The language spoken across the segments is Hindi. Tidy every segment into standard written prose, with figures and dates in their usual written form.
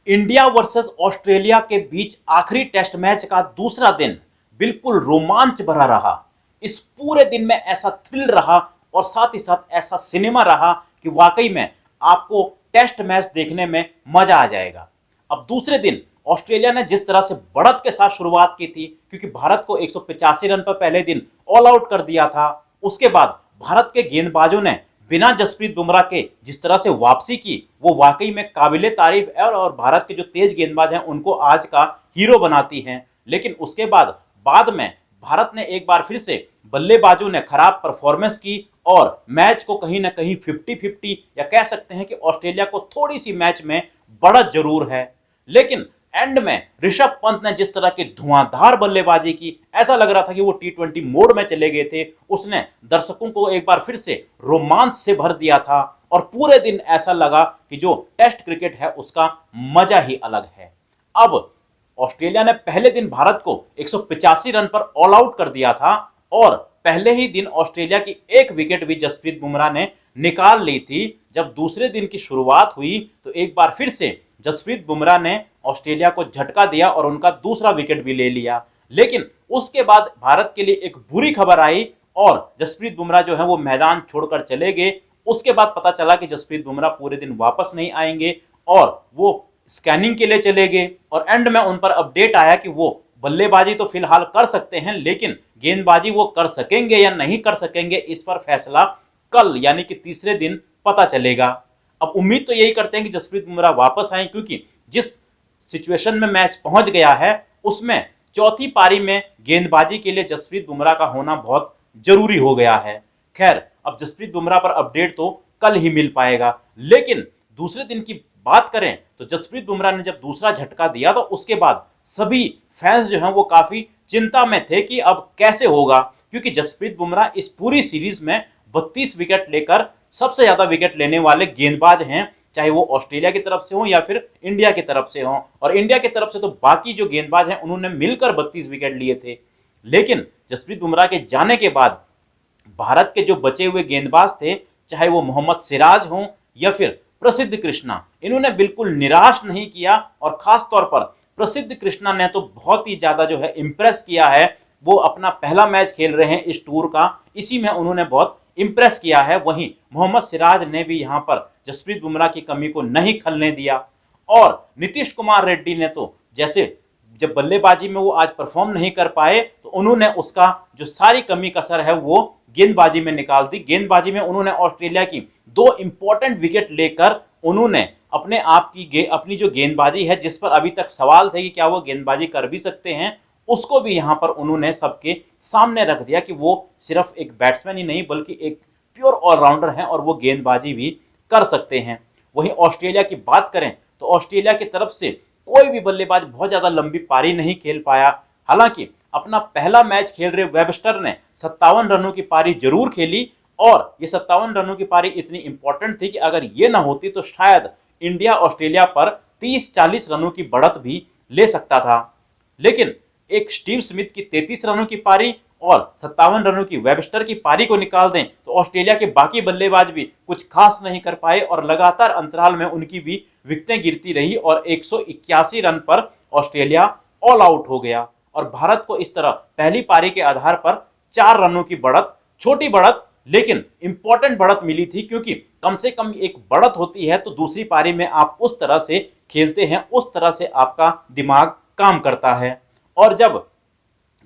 इंडिया वर्सेस ऑस्ट्रेलिया के बीच आखिरी टेस्ट मैच का दूसरा दिन बिल्कुल रोमांच भरा रहा। इस पूरे दिन में ऐसा थ्रिल रहा और साथ ही साथ ऐसा सिनेमा रहा कि वाकई में आपको टेस्ट मैच देखने में मजा आ जाएगा। अब दूसरे दिन ऑस्ट्रेलिया ने जिस तरह से बढ़त के साथ शुरुआत की थी, क्योंकि भारत को 185 रन पर पहले दिन ऑल आउट कर दिया था। उसके बाद भारत के गेंदबाजों ने बिना जसप्रीत बुमराह के जिस तरह से वापसी की, वो वाकई में काबिले तारीफ है और भारत के जो तेज गेंदबाज हैं उनको आज का हीरो बनाती हैं। लेकिन उसके बाद में भारत ने एक बार फिर से बल्लेबाजों ने खराब परफॉर्मेंस की और मैच को कहीं ना कहीं 50-50 या कह सकते हैं कि ऑस्ट्रेलिया को थोड़ी सी मैच में बढ़त जरूर है। लेकिन एंड में ऋषभ पंत ने जिस तरह की धुआंधार बल्लेबाजी की, ऐसा लग रहा था कि वो टी20 मोड में चले गए थे। उसने दर्शकों को एक बार फिर से रोमांच से भर दिया था और पूरे दिन ऐसा लगा कि जो टेस्ट क्रिकेट है उसका मजा ही अलग है। अब ऑस्ट्रेलिया ने पहले दिन भारत को 185 रन पर ऑल आउट कर दिया था और पहले ही दिन ऑस्ट्रेलिया की एक विकेट भी जसप्रीत बुमराह ने निकाल ली थी। जब दूसरे दिन की शुरुआत हुई तो एक बार फिर से जसप्रीत बुमराह ने ऑस्ट्रेलिया को झटका दिया और उनका दूसरा विकेट भी ले लिया। लेकिन उसके बाद भारत के लिए एक बुरी खबर आई और जसप्रीत बुमराह जो है वो मैदान छोड़कर चले गए। उसके बाद पता चला कि जसप्रीत बुमराह पूरे दिन वापस नहीं आएंगे और वो स्कैनिंग के लिए चले गए और एंड में उन पर अपडेट आया कि वो बल्लेबाजी तो फिलहाल कर सकते हैं, लेकिन गेंदबाजी वो कर सकेंगे या नहीं कर सकेंगे इस पर फैसला कल यानी कि तीसरे दिन पता चलेगा। अब उम्मीद तो यही करते हैं कि जसप्रीत बुमराह वापस आए, क्योंकि जिस सिचुएशन में मैच पहुंच गया है उसमें चौथी पारी में गेंदबाजी के लिए जसप्रीत बुमराह का होना बहुत जरूरी हो गया है। खैर, अब जसप्रीत बुमराह पर अपडेट तो कल ही मिल पाएगा। लेकिन दूसरे दिन की बात करें तो जसप्रीत बुमराह ने जब दूसरा झटका दिया तो उसके बाद सभी फैंस जो हैं वो काफी चिंता में थे कि अब कैसे होगा, क्योंकि जसप्रीत बुमराह इस पूरी सीरीज में 32 विकेट लेकर सबसे ज्यादा विकेट लेने वाले गेंदबाज हैं, चाहे वो ऑस्ट्रेलिया की तरफ से हो या फिर इंडिया की तरफ से हो। और इंडिया की तरफ से तो बाकी जो गेंदबाज हैं उन्होंने मिलकर 32 विकेट लिए थे। लेकिन जसप्रीत बुमराह के जाने के बाद भारत के जो बचे हुए गेंदबाज थे, चाहे वो मोहम्मद सिराज हों या फिर प्रसिद्ध कृष्णा, इन्होंने बिल्कुल निराश नहीं किया और खास तौर पर प्रसिद्ध कृष्णा ने तो बहुत ही ज्यादा जो है इंप्रेस किया है। वो अपना पहला मैच खेल रहे हैं इस टूर का, इसी में उन्होंने बहुत इंप्रेस किया है। वहीं मोहम्मद सिराज ने भी यहां पर जसप्रीत बुमराह की कमी को नहीं खलने दिया और नीतीश कुमार रेड्डी ने तो जैसे जब बल्लेबाजी में वो आज परफॉर्म नहीं कर पाए तो उन्होंने उसका जो सारी कमी कसर है वो गेंदबाजी में निकाल दी। गेंदबाजी में उन्होंने ऑस्ट्रेलिया की 2 इंपॉर्टेंट विकेट लेकर उन्होंने अपने आप की अपनी जो गेंदबाजी है, जिस पर अभी तक सवाल थे कि क्या वो गेंदबाजी कर भी सकते हैं, उसको भी यहां पर उन्होंने सबके सामने रख दिया कि वो सिर्फ एक बैट्समैन ही नहीं बल्कि एक प्योर ऑलराउंडर हैं और वो गेंदबाजी भी कर सकते हैं। वहीं ऑस्ट्रेलिया की बात करें तो ऑस्ट्रेलिया की तरफ से कोई भी बल्लेबाज बहुत ज्यादा लंबी पारी नहीं खेल पाया। हालांकि अपना पहला मैच खेल रहे वेबस्टर ने 57 रनों की पारी जरूर खेली और ये 57 रनों की पारी इतनी इंपॉर्टेंट थी कि अगर ये ना होती तो शायद इंडिया ऑस्ट्रेलिया पर 30-40 रनों की बढ़त भी ले सकता था। लेकिन एक स्टीव स्मिथ की 33 रनों की पारी और 57 रनों की वेबस्टर की पारी को निकाल दें तो ऑस्ट्रेलिया के बाकी बल्लेबाज भी कुछ खास नहीं कर पाए और लगातार अंतराल में उनकी भी विकेटें गिरती रही और 181 रन पर ऑस्ट्रेलिया ऑल आउट हो गया और भारत को इस तरह पहली पारी के आधार पर 4 रनों की बढ़त, छोटी बढ़त लेकिन इंपॉर्टेंट बढ़त मिली थी, क्योंकि कम से कम एक बढ़त होती है तो दूसरी पारी में आप उस तरह से खेलते हैं, उस तरह से आपका दिमाग काम करता है। और जब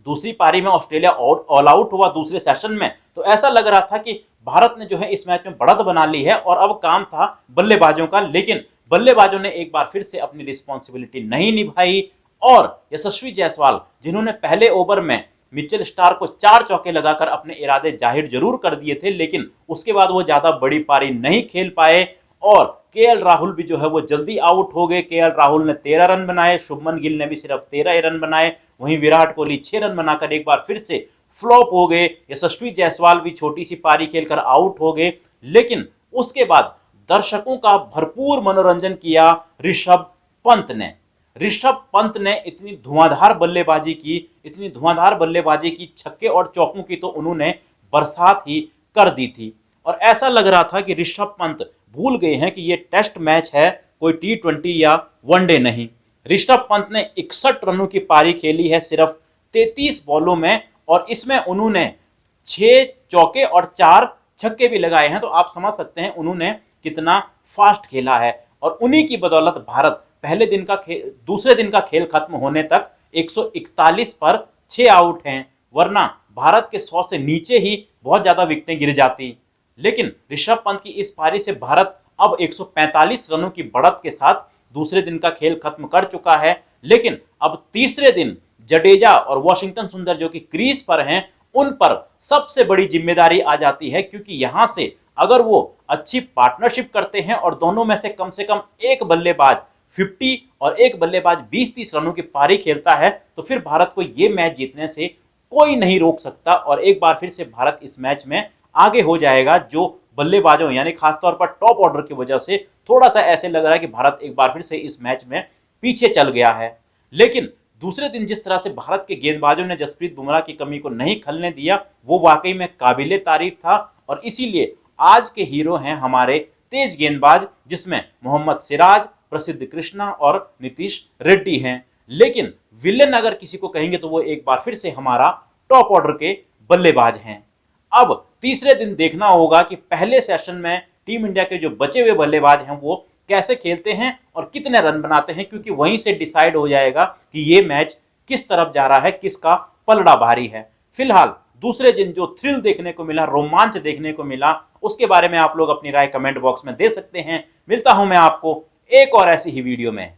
दूसरी पारी में ऑस्ट्रेलिया ऑल आउट हुआ दूसरे सेशन में तो ऐसा लग रहा था कि भारत ने जो है इस मैच में बढ़त बना ली है और अब काम था बल्लेबाजों का। लेकिन बल्लेबाजों ने एक बार फिर से अपनी रिस्पॉन्सिबिलिटी नहीं निभाई और यशस्वी जायसवाल, जिन्होंने पहले ओवर में मिचेल स्टार्क को 4 चौके लगाकर अपने इरादे जाहिर जरूर कर दिए थे, लेकिन उसके बाद वो ज्यादा बड़ी पारी नहीं खेल पाए और केएल राहुल भी जो है वो जल्दी आउट हो गए। केएल राहुल ने 13 रन बनाए, शुभमन गिल ने भी सिर्फ 13 रन बनाए, वहीं विराट कोहली 6 रन बनाकर एक बार फिर से फ्लॉप हो गए। यशस्वी जायसवाल भी छोटी सी पारी खेलकर आउट हो गए। लेकिन उसके बाद दर्शकों का भरपूर मनोरंजन किया ऋषभ पंत ने। ऋषभ पंत ने इतनी धुआंधार बल्लेबाजी की, छक्के और चौकों की तो उन्होंने बरसात ही कर दी थी और ऐसा लग रहा था कि ऋषभ पंत भूल गए हैं कि ये टेस्ट मैच है, कोई T20 या वनडे नहीं। ऋषभ पंत ने 61 रनों की पारी खेली है सिर्फ 33 बॉलों में, और इसमें उन्होंने 6 चौके और 4 छक्के भी लगाए हैं। तो आप समझ सकते हैं उन्होंने कितना फास्ट खेला है, और उन्हीं की बदौलत भारत दूसरे दिन का खेल खत्म होने तक 141 पर 6 आउट हैं, वरना भारत के 100 से नीचे ही बहुत ज्यादा विकेटें गिर जाती। लेकिन ऋषभ पंत की इस पारी से भारत अब 145 रनों की बढ़त के साथ दूसरे दिन का खेल खत्म कर चुका है। लेकिन अब तीसरे दिन जडेजा और वॉशिंगटन सुंदर जो कि क्रीज पर हैं, उन पर सबसे बड़ी जिम्मेदारी आ जाती है, क्योंकि यहां से अगर वो अच्छी पार्टनरशिप करते हैं और दोनों में से कम एक बल्लेबाज 50 और एक बल्लेबाज 20-30 रनों की पारी खेलता है, तो फिर भारत को यह मैच जीतने से कोई नहीं रोक सकता, और एक बार फिर से भारत इस मैच में आगे हो जाएगा। जो बल्लेबाजों यानी खासतौर पर टॉप ऑर्डर की वजह से थोड़ा सा ऐसे लग रहा है कि भारत एक बार फिर से इस मैच में पीछे चल गया है। लेकिन दूसरे दिन जिस तरह से भारत के गेंदबाजों ने जसप्रीत बुमराह की कमी को नहीं खलने दिया, वो वाकई में काबिले तारीफ था, और इसीलिए आज के हीरो हैं हमारे तेज गेंदबाज, जिसमें मोहम्मद सिराज, प्रसिद्ध कृष्णा और नीतीश रेड्डी हैं। लेकिन विलेन अगर किसी को कहेंगे तो वो एक बार फिर से हमारा टॉप ऑर्डर के बल्लेबाज हैं। अब तीसरे दिन देखना होगा कि पहले सेशन में टीम इंडिया के जो बचे हुए बल्लेबाज हैं वो कैसे खेलते हैं और कितने रन बनाते हैं, क्योंकि वहीं से डिसाइड हो जाएगा कि ये मैच किस तरफ जा रहा है, किसका पलड़ा भारी है। फिलहाल दूसरे दिन जो थ्रिल देखने को मिला, रोमांच देखने को मिला, उसके बारे में आप लोग अपनी राय कमेंट बॉक्स में दे सकते हैं। मिलता हूं मैं आपको एक और ऐसी ही वीडियो में।